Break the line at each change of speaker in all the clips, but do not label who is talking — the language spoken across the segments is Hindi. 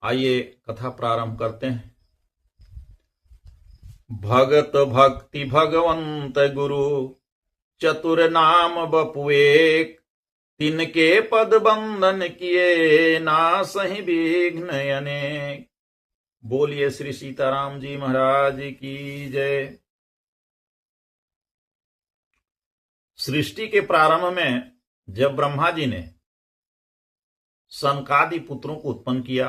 आइए कथा प्रारंभ करते हैं। भगत भक्ति भगवंत गुरु चतुर नाम बपुएक, तिनके पद बंदन किए नासहि विघ्न अनेक। बोलिए श्री सीताराम जी महाराज की जय। सृष्टि के प्रारंभ में जब ब्रह्मा जी ने सनकादि पुत्रों को उत्पन्न किया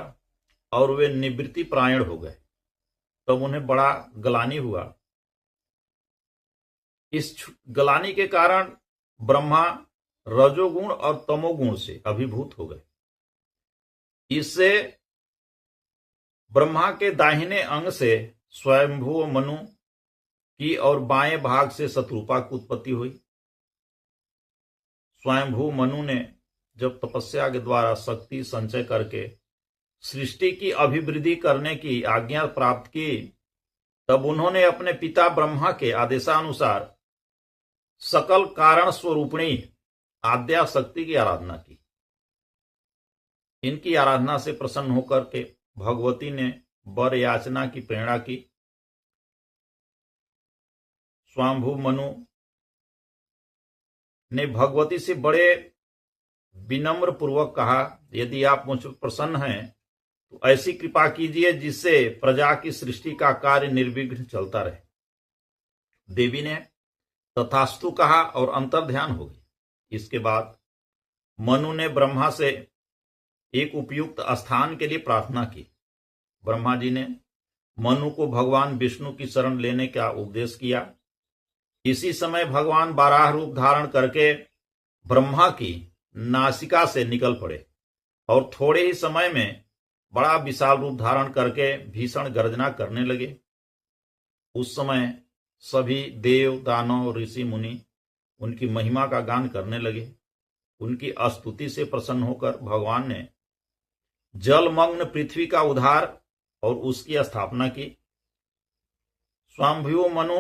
और वे निवृत्ति परायण हो गए, तब उन्हें बड़ा गलानी हुआ। इस गलानी के कारण ब्रह्मा रजोगुण और तमोगुण से अभिभूत हो गए। इससे ब्रह्मा के दाहिने अंग से स्वयंभू मनु की और बाएं भाग से शत्रुपा की उत्पत्ति हुई। स्वयंभू मनु ने जब तपस्या के द्वारा शक्ति संचय करके सृष्टि की अभिवृद्धि करने की आज्ञा प्राप्त की, तब उन्होंने अपने पिता ब्रह्मा के आदेशानुसार सकल कारण स्वरूपिणी आद्या शक्ति की आराधना की। इनकी आराधना से प्रसन्न होकर के भगवती ने वर याचना की प्रेरणा की। स्वयंभू मनु ने भगवती से बड़े विनम्र पूर्वक कहा, यदि आप मुझ पर प्रसन्न हैं तो ऐसी कृपा कीजिए जिससे प्रजा की सृष्टि का कार्य निर्विघ्न चलता रहे। देवी ने तथास्तु कहा और अंतर्ध्यान हो गई। इसके बाद मनु ने ब्रह्मा से एक उपयुक्त स्थान के लिए प्रार्थना की। ब्रह्मा जी ने मनु को भगवान विष्णु की शरण लेने का उपदेश किया। इसी समय भगवान बाराह रूप धारण करके ब्रह्मा की नासिका से निकल पड़े और थोड़े ही समय में बड़ा विशाल रूप धारण करके भीषण गर्जना करने लगे। उस समय सभी देव दानव ऋषि मुनि उनकी महिमा का गान करने लगे। उनकी स्तुति से प्रसन्न होकर भगवान ने जलमग्न पृथ्वी का उद्धार और उसकी स्थापना की। स्वयंभू मनु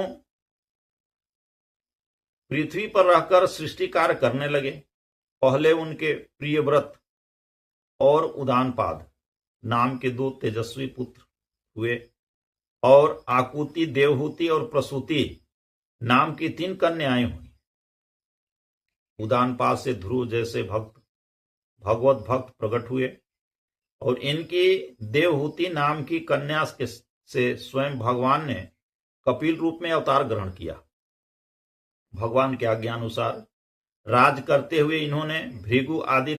पृथ्वी पर रहकर सृष्टि कार्य करने लगे। पहले उनके प्रियव्रत और उदानपाद नाम के 2 तेजस्वी पुत्र हुए और आकुति, देवहूति और प्रसूति नाम की 3 कन्याएं हुई। उदानपाद से ध्रुव जैसे भगवत भक्त प्रकट हुए और इनकी देवहूति नाम की कन्या से स्वयं भगवान ने कपिल रूप में अवतार ग्रहण किया। भगवान के आज्ञानुसार राज करते हुए इन्होंने भृगु आदि